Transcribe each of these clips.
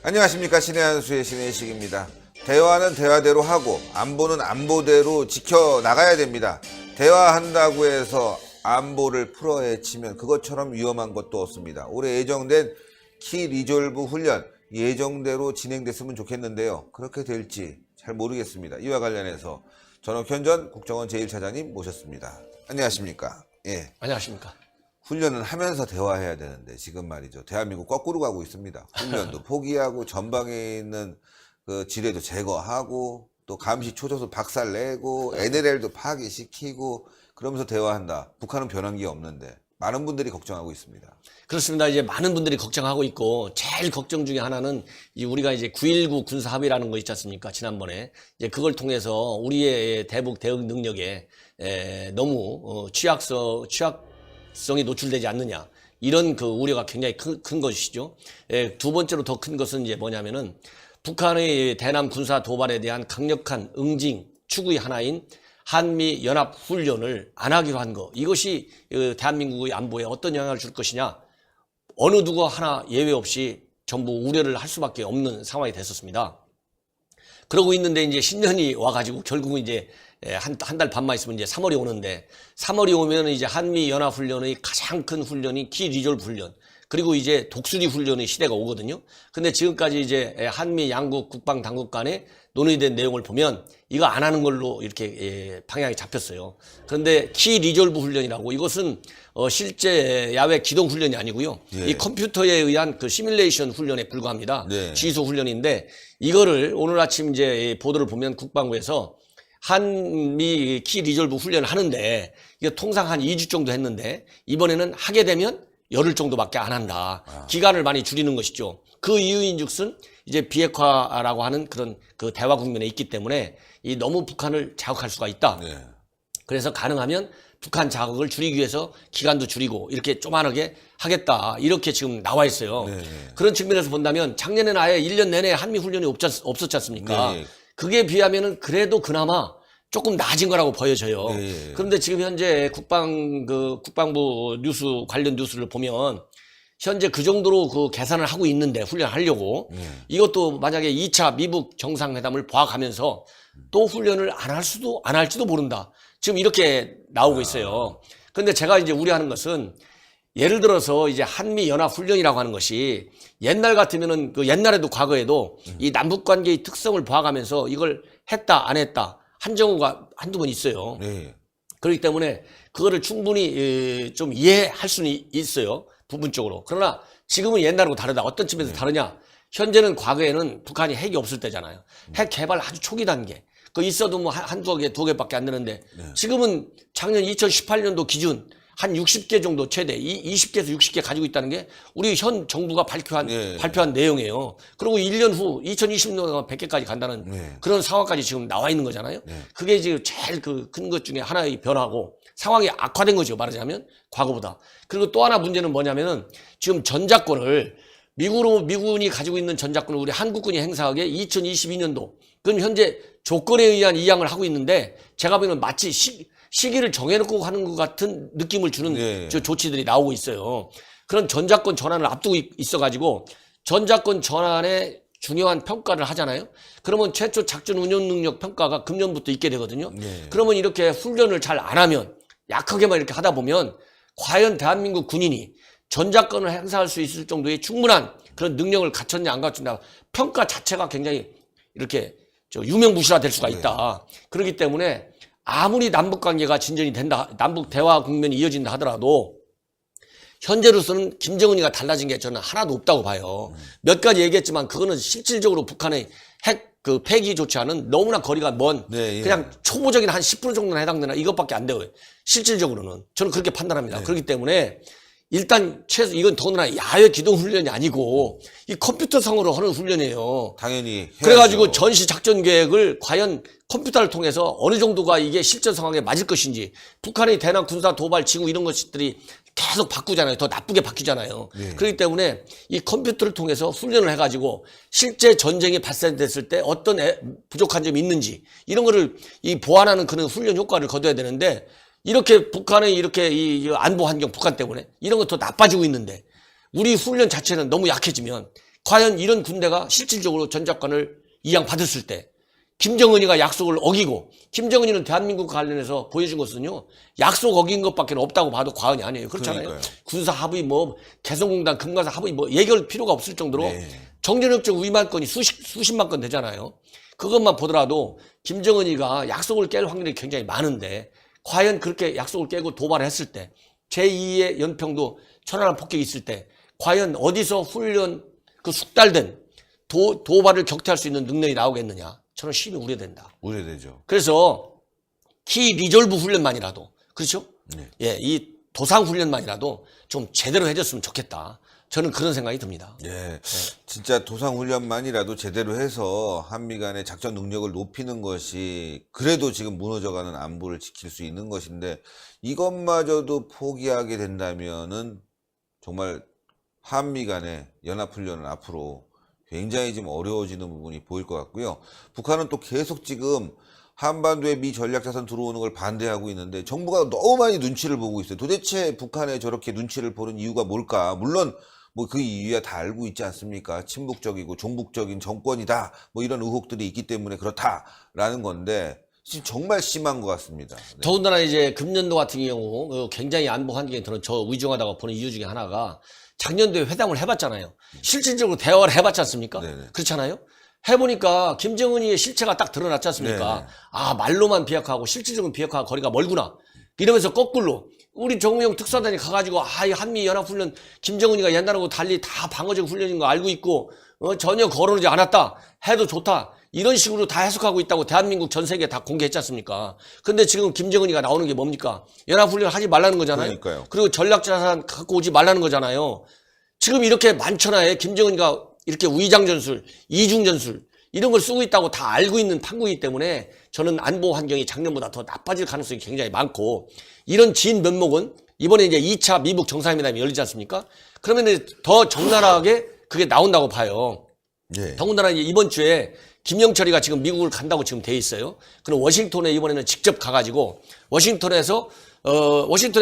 안녕하십니까. 신의 한수의 신의식입니다. 대화는 대화대로 하고 안보는 안보대로 지켜나가야 됩니다. 대화한다고 해서 안보를 풀어헤치면 그것처럼 위험한 것도 없습니다. 올해 예정된 키 리졸브 훈련 예정대로 진행됐으면 좋겠는데요. 그렇게 될지 잘 모르겠습니다. 이와 관련해서 전옥현 전 국정원 제1차장님 모셨습니다. 안녕하십니까. 예. 안녕하십니까. 훈련은 하면서 대화해야 되는데 지금 말이죠. 대한민국 거꾸로 가고 있습니다. 훈련도 포기하고 전방에 있는 그 지뢰도 제거하고 또 감시 초저수 박살내고 NLL도 파괴시키고 그러면서 대화한다. 북한은 변한 게 없는데 많은 분들이 걱정하고 있습니다. 그렇습니다. 이제 많은 분들이 걱정하고 있고 제일 걱정 중에 하나는 우리가 이제 9.19 군사 합의라는 거 있지 않습니까? 지난번에 이제 그걸 통해서 우리의 대북 대응 능력에 너무 취약성이 노출되지 않느냐 이런 그 우려가 굉장히 큰 것이죠. 두 번째로 더 큰 것은 이제 뭐냐면은 북한의 대남 군사 도발에 대한 강력한 응징 추구의 하나인 한미 연합 훈련을 안 하기로 한 거, 이것이 대한민국의 안보에 어떤 영향을 줄 것이냐, 어느 누구 하나 예외 없이 전부 우려를 할 수밖에 없는 상황이 됐었습니다. 그러고 있는데 이제 신년이 와가지고 결국은 이제 한 달 반만 있으면 이제 3월이 오는데, 3월이 오면 이제 한미 연합 훈련의 가장 큰 훈련이 키 리졸브 훈련, 그리고 이제 독수리 훈련의 시대가 오거든요. 근데 지금까지 이제 한미 양국 국방 당국 간에 논의된 내용을 보면 이거 안 하는 걸로 이렇게 방향이 잡혔어요. 그런데 키 리졸브 훈련이라고, 이것은 실제 야외 기동 훈련이 아니고요. 예. 이 컴퓨터에 의한 그 시뮬레이션 훈련에 불과합니다. 네. 지휘소 훈련인데, 이거를 오늘 아침 이제 보도를 보면 국방부에서 한미 키 리졸브 훈련을 하는데, 이게 통상 한 2주 정도 했는데 이번에는 하게 되면 열흘 정도밖에 안 한다. 기간을 많이 줄이는 것이죠. 그 이유인즉슨 이제 비핵화라고 하는 그런 그 대화 국면에 있기 때문에 이 너무 북한을 자극할 수가 있다. 네. 그래서 가능하면 북한 자극을 줄이기 위해서 기간도 줄이고 이렇게 조만하게 하겠다. 이렇게 지금 나와 있어요. 네. 그런 측면에서 본다면 작년에는 아예 1년 내내 한미 훈련이 없었지 않습니까? 네. 그게 비하면은 그래도 그나마 조금 나아진 거라고 보여져요. 네. 그런데 지금 현재 국방부 뉴스 관련 뉴스를 보면 현재 그 정도로 그 계산을 하고 있는데 훈련하려고 이것도 만약에 2차 미북 정상회담을 봐가면서 또 훈련을 안 할지도 모른다. 지금 이렇게 나오고 있어요. 그런데 제가 이제 우려하는 것은 예를 들어서 이제 한미 연합 훈련이라고 하는 것이 옛날 같으면은 그 옛날에도 과거에도 이 남북 관계의 특성을 봐가면서 이걸 했다 안 했다 한 경우가 한두 번 있어요. 네. 그렇기 때문에 그거를 충분히 좀 이해할 수는 있어요. 부분적으로. 그러나 지금은 옛날하고 다르다. 어떤 측면에서 다르냐. 현재는 과거에는 북한이 핵이 없을 때잖아요. 핵 개발 아주 초기 단계. 그 있어도 뭐 한두 개, 두 개밖에 안 되는데 지금은 작년 2018년도 기준 한 60개 정도 최대 20개에서 60개 가지고 있다는 게 우리 현 정부가 발표한 내용이에요. 그리고 1년 후 2020년에 100개까지 간다는 그런 상황까지 지금 나와 있는 거잖아요. 그게 지금 제일 그 큰 것 중에 하나의 변화고 상황이 악화된 거죠. 말하자면 과거보다. 그리고 또 하나 문제는 뭐냐면은 지금 전작권을 미군이 가지고 있는 전작권을 우리 한국군이 행사하게 2022년도 그럼 현재 조건에 의한 이양을 하고 있는데 제가 보기에는 마치 시기를 정해놓고 하는 것 같은 느낌을 주는 조치들이 나오고 있어요. 그런 전작권 전환을 앞두고 있어가지고 전작권 전환에 중요한 평가를 하잖아요. 그러면 최초 작전 운영 능력 평가가 금년부터 있게 되거든요. 그러면 이렇게 훈련을 잘 안 하면 약하게만 이렇게 하다 보면 과연 대한민국 군인이 전작권을 행사할 수 있을 정도의 충분한 그런 능력을 갖췄냐 안 갖췄냐 평가 자체가 굉장히 이렇게 유명무실화 될 수가 있다. 그렇기 때문에 아무리 남북관계가 진전이 된다, 남북 대화 국면이 이어진다 하더라도 현재로서는 김정은이가 달라진 게 저는 하나도 없다고 봐요. 몇 가지 얘기했지만 그거는 실질적으로 북한의 핵 그 폐기 조치와는 너무나 거리가 먼 그냥 초보적인 한 10% 정도는 해당되나 이것밖에 안 돼요. 실질적으로는 저는 그렇게 판단합니다. 그렇기 때문에 일단 최소 이건 더구나 야외 기동 훈련이 아니고 이 컴퓨터상으로 하는 훈련이에요. 당연히 해야죠. 그래가지고 전시 작전 계획을 과연 컴퓨터를 통해서 어느 정도가 이게 실전 상황에 맞을 것인지 북한의 대남 군사 도발 징후 이런 것들이 계속 바꾸잖아요. 더 나쁘게 바뀌잖아요. 그렇기 때문에 이 컴퓨터를 통해서 훈련을 해가지고 실제 전쟁이 발생됐을 때 어떤 부족한 점이 있는지 이런 거를 이 보완하는 그런 훈련 효과를 거둬야 되는데 이렇게 북한의 이렇게 이 안보 환경 북한 때문에 이런 거 더 나빠지고 있는데 우리 훈련 자체는 너무 약해지면 과연 이런 군대가 실질적으로 전작권을 이양받았을 때 김정은이가 약속을 어기고, 김정은이는 대한민국 관련해서 보여준 것은요, 약속 어긴 것밖에 없다고 봐도 과언이 아니에요. 그렇잖아요. 그러니까요. 군사 합의, 개성공단, 금강산 합의 얘기할 필요가 없을 정도로 네. 정전협정 위반 건이 수십만 건 되잖아요. 그것만 보더라도 김정은이가 약속을 깰 확률이 굉장히 많은데, 과연 그렇게 약속을 깨고 도발을 했을 때, 제2의 연평도 천안함 폭격이 있을 때, 과연 어디서 훈련, 숙달된 도발을 격퇴할 수 있는 능력이 나오겠느냐. 저는 심히 우려된다. 우려되죠. 그래서 키 리졸브 훈련만이라도, 그렇죠? 네. 예, 이 도상 훈련만이라도 좀 제대로 해줬으면 좋겠다. 저는 그런 생각이 듭니다. 예, 진짜 도상훈련만이라도 제대로 해서 한미 간의 작전 능력을 높이는 것이 그래도 지금 무너져가는 안보를 지킬 수 있는 것인데, 이것마저도 포기하게 된다면은 정말 한미 간의 연합훈련은 앞으로 굉장히 좀 어려워지는 부분이 보일 것 같고요. 북한은 또 계속 지금 한반도에 미 전략자산 들어오는 걸 반대하고 있는데, 정부가 너무 많이 눈치를 보고 있어요. 도대체 북한에 저렇게 눈치를 보는 이유가 뭘까? 물론 그 이유야 다 알고 있지 않습니까? 친북적이고 종북적인 정권이다, 이런 의혹들이 있기 때문에 그렇다라는 건데, 지금 정말 심한 것 같습니다. 네. 더군다나 이제 금년도 같은 경우 굉장히 안보 환경이 저는 위중하다고 보는 이유 중에 하나가, 작년도에 회담을 해봤잖아요. 실질적으로 대화를 해봤지 않습니까? 네네. 그렇잖아요. 해보니까 김정은이의 실체가 딱 드러났지 않습니까? 네네. 아, 말로만 비약하고 실질적으로 비약하고 거리가 멀구나. 이러면서 거꾸로 우리 정우영 특사단이 가가지고, 이 한미연합훈련 김정은이가 옛날하고 달리 다 방어적 훈련인 거 알고 있고, 전혀 거론하지 않았다 해도 좋다, 이런 식으로 다 해석하고 있다고 대한민국 전 세계에 다 공개했지 않습니까? 근데 지금 김정은이가 나오는 게 뭡니까? 연합훈련 하지 말라는 거잖아요. 그러니까요. 그리고 전략자산 갖고 오지 말라는 거잖아요. 지금 이렇게 많잖아요. 김정은이가 이렇게 위장전술, 이중전술 이런 걸 쓰고 있다고 다 알고 있는 판국이기 때문에, 저는 안보 환경이 작년보다 더 나빠질 가능성이 굉장히 많고, 이런 진 면목은 이번에 이제 2차 미북 정상회담이 열리지 않습니까? 그러면 더 적나라하게 그게 나온다고 봐요. 네. 더군다나 이번 주에 김영철이가 지금 미국을 간다고 지금 돼 있어요. 그럼 워싱턴에 이번에는 직접 가가지고, 워싱턴에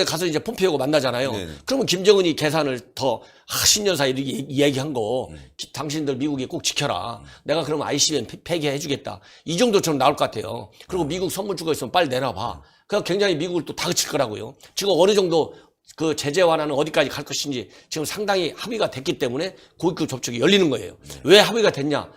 가서 이제 폼페이오가 만나잖아요. 네네. 그러면 김정은이 계산을 더, 10년 사이 이렇게 이야기한 거, 당신들 미국이 꼭 지켜라. 내가 그러면 ICBM 폐기해주겠다. 이 정도처럼 나올 것 같아요. 그리고 미국 선물 주고 있으면 빨리 내놔봐. 그러니까 굉장히 미국을 또 다그칠 거라고요. 지금 어느 정도 그 제재 완화는 어디까지 갈 것인지 지금 상당히 합의가 됐기 때문에 고위급 접촉이 열리는 거예요. 왜 합의가 됐냐?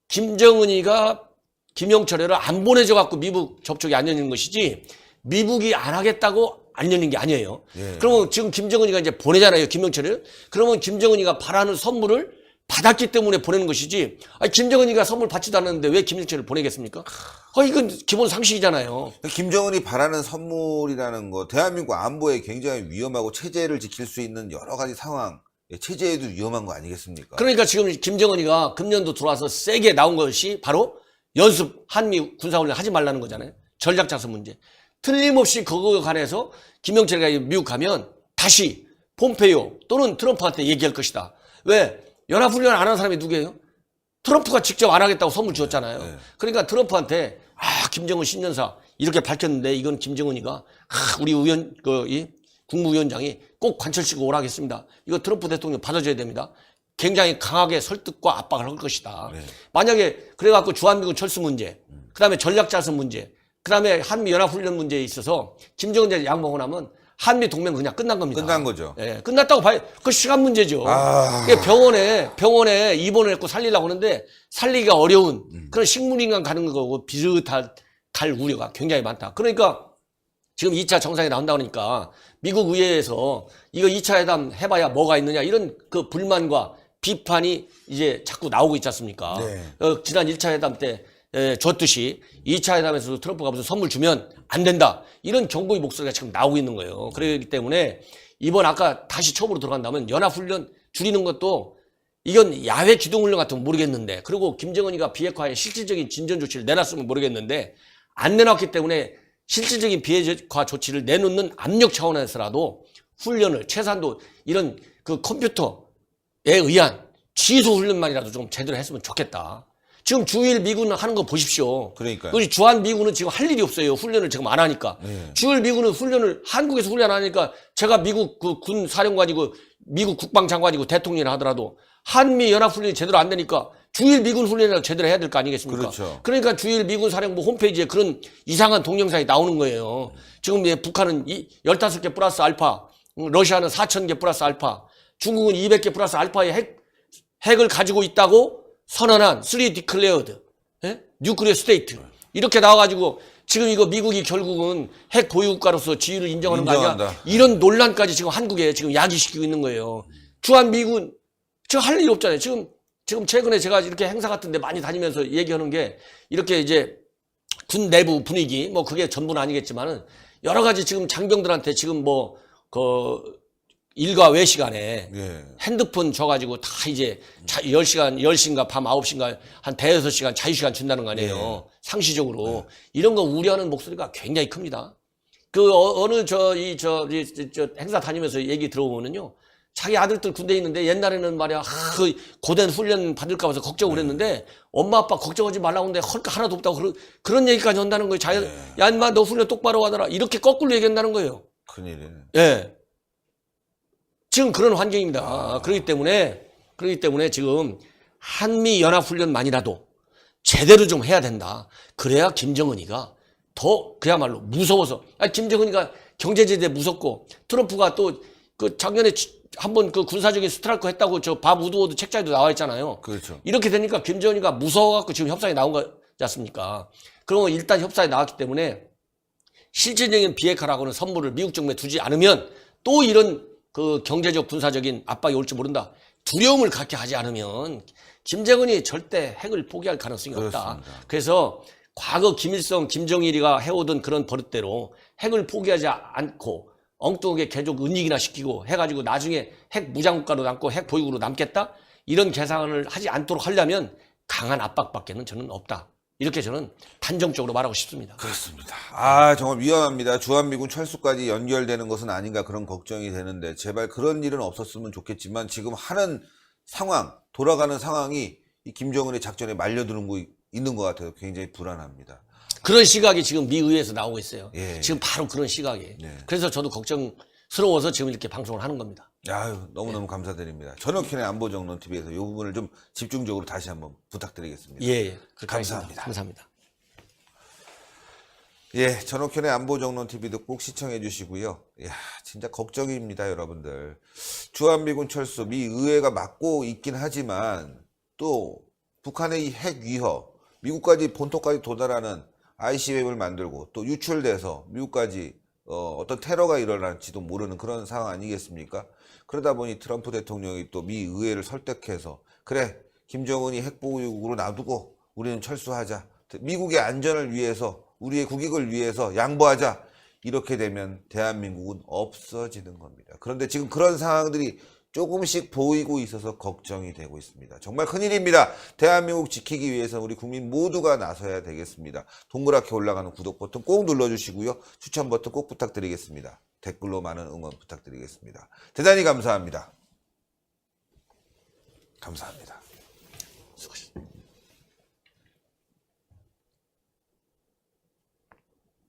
김정은이가 김영철이를 안 보내줘 갖고 미국 접촉이 안 열리는 것이지, 미국이 안 하겠다고 안 열린 게 아니에요. 예. 그러면 지금 김정은이가 이제 보내잖아요, 김영철이를. 그러면 김정은이가 바라는 선물을 받았기 때문에 보내는 것이지, 김정은이가 선물 받지도 않았는데 왜 김영철을 보내겠습니까? 이건 기본 상식이잖아요. 김정은이 바라는 선물이라는 거, 대한민국 안보에 굉장히 위험하고 체제를 지킬 수 있는 여러 가지 상황, 체제에도 위험한 거 아니겠습니까? 그러니까 지금 김정은이가 금년도 들어와서 세게 나온 것이 바로 연습 한미 군사훈련 하지 말라는 거잖아요. 전략자산 문제. 틀림없이 그거에 관해서 김영철이가 미국 가면 다시 폼페이오 또는 트럼프한테 얘기할 것이다. 왜? 연합훈련 안 하는 사람이 누구예요? 트럼프가 직접 안 하겠다고 선물 주었잖아요. 네. 그러니까 트럼프한테, 김정은 신년사 이렇게 밝혔는데, 이건 김정은이가, 우리 이 국무위원장이 꼭 관철시키고 오라겠습니다. 이거 트럼프 대통령 받아줘야 됩니다. 굉장히 강하게 설득과 압박을 할 것이다. 네. 만약에 그래갖고 주한미군 철수 문제, 그 다음에 전략자산 문제, 그 다음에 한미연합훈련 문제에 있어서 김정은이 양보하고 나면 한미 동맹 그냥 끝난 겁니다. 끝난 거죠. 예, 끝났다고 봐요. 그 시간 문제죠. 아. 그게 병원에 입원을 했고 살리려고 하는데 살리기가 어려운 그런 식물인간 가는 거고 비슷할 우려가 굉장히 많다. 그러니까 지금 2차 정상이 나온다 그러니까 미국 의회에서 이거 2차 회담 해봐야 뭐가 있느냐, 이런 그 불만과 비판이 이제 자꾸 나오고 있지 않습니까? 네. 지난 1차 회담 때 줬듯이 2차 회담에서도 트럼프가 무슨 선물 주면 안 된다, 이런 경고의 목소리가 지금 나오고 있는 거예요. 그렇기 때문에 이번 아까 다시 처음으로 들어간다면 연합훈련 줄이는 것도, 이건 야외 기동훈련 같으면 모르겠는데, 그리고 김정은이가 비핵화에 실질적인 진전 조치를 내놨으면 모르겠는데, 안 내놨기 때문에 실질적인 비핵화 조치를 내놓는 압력 차원에서라도 훈련을 최소한도 이런 그 컴퓨터에 의한 지휘소 훈련만이라도 좀 제대로 했으면 좋겠다. 지금 주일 미군은 하는 거 보십시오. 그러니까요. 우리 주한 미군은 지금 할 일이 없어요. 훈련을 지금 안 하니까. 네. 주일 미군은 훈련을 한국에서 훈련 안 하니까, 제가 미국 그 군 사령관이고 미국 국방장관이고 대통령을 하더라도 한미 연합 훈련이 제대로 안 되니까 주일 미군 훈련이라도 제대로 해야 될 거 아니겠습니까? 그렇죠. 그러니까 주일 미군 사령부 홈페이지에 그런 이상한 동영상이 나오는 거예요. 지금 북한은 15개 플러스 알파, 러시아는 4,000개 플러스 알파, 중국은 200개 플러스 알파의 핵을 가지고 있다고 선언한 3 declared 뉴클리어 스테이트 이렇게 나와가지고 지금 이거 미국이 결국은 핵 보유국가로서 지위를 인정하는 거 아니야? 인정한다. 이런 논란까지 지금 한국에 지금 야기시키고 있는 거예요. 주한 미군 지금 할 일이 없잖아요. 지금 최근에 제가 이렇게 행사 같은 데 많이 다니면서 얘기하는 게 이렇게 이제 군 내부 분위기 뭐 그게 전부는 아니겠지만은 여러 가지 지금 장병들한테 지금 뭐 일과 외 시간에 예. 핸드폰 줘가지고 다 이제 10시인가 밤 9시인가 한 대여섯 시간 자유시간 준다는 거 아니에요. 상시적으로. 이런 거 우려하는 목소리가 굉장히 큽니다. 어느 행사 다니면서 얘기 들어보면은요. 자기 아들들 군대에 있는데 옛날에는 말이야, 고된 훈련 받을까 봐서 걱정을 했는데 엄마 아빠 걱정하지 말라고 하는데 헐 거 하나도 없다고 그런 얘기까지 한다는 거예요. 야, 인마 너 훈련 똑바로 하더라. 이렇게 거꾸로 얘기한다는 거예요. 큰일이네. 예. 지금 그런 환경입니다. 그렇기 때문에 지금 한미 연합 훈련만이라도 제대로 좀 해야 된다. 그래야 김정은이가 더 그야말로 무서워서 김정은이가 경제제재 무섭고 트럼프가 또 작년에 한번 군사적인 스트라이크 했다고 밥 우드워드 책자에도 나와 있잖아요. 그렇죠. 이렇게 되니까 김정은이가 무서워갖고 지금 협상에 나온 거지 않습니까? 그러면 일단 협상에 나왔기 때문에 실질적인 비핵화라고는 선물을 미국 정부에 두지 않으면 또 이런 경제적 군사적인 압박이 올지 모른다. 두려움을 갖게 하지 않으면 김정은이 절대 핵을 포기할 가능성이 없다. 그렇습니다. 그래서 과거 김일성, 김정일이가 해오던 그런 버릇대로 핵을 포기하지 않고 엉뚱하게 계속 은닉이나 시키고 해가지고 나중에 핵 무장국가로 남고 핵 보유국으로 남겠다? 이런 계산을 하지 않도록 하려면 강한 압박밖에는 저는 없다. 이렇게 저는 단정적으로 말하고 싶습니다. 그렇습니다. 정말 위험합니다. 주한미군 철수까지 연결되는 것은 아닌가 그런 걱정이 되는데 제발 그런 일은 없었으면 좋겠지만 지금 하는 상황, 돌아가는 상황이 이 김정은의 작전에 말려드는 있는 것 같아서 굉장히 불안합니다. 그런 시각이 지금 미 의회에서 나오고 있어요. 예. 지금 바로 그런 시각이에요. 네. 그래서 저도 걱정스러워서 지금 이렇게 방송을 하는 겁니다. 너무너무 감사드립니다. 전혁현의 안보정론TV에서 이 부분을 좀 집중적으로 다시 한번 부탁드리겠습니다. 예. 감사합니다. 감사합니다. 예, 전옥현의 안보정론TV도 꼭 시청해 주시고요. 진짜 걱정입니다, 여러분들. 주한미군 철수, 미 의회가 막고 있긴 하지만 또 북한의 이 핵 위협, 미국까지 본토까지 도달하는 ICBM을 만들고 또 유출돼서 미국까지 어떤 테러가 일어날지도 모르는 그런 상황 아니겠습니까? 그러다 보니 트럼프 대통령이 또 미 의회를 설득해서 그래, 김정은이 핵보유국으로 놔두고 우리는 철수하자. 미국의 안전을 위해서, 우리의 국익을 위해서 양보하자. 이렇게 되면 대한민국은 없어지는 겁니다. 그런데 지금 그런 상황들이 조금씩 보이고 있어서 걱정이 되고 있습니다. 정말 큰일입니다. 대한민국 지키기 위해서 우리 국민 모두가 나서야 되겠습니다. 동그랗게 올라가는 구독 버튼 꼭 눌러주시고요. 추천 버튼 꼭 부탁드리겠습니다. 댓글로 많은 응원 부탁드리겠습니다. 대단히 감사합니다. 감사합니다. 수고하셨습니다.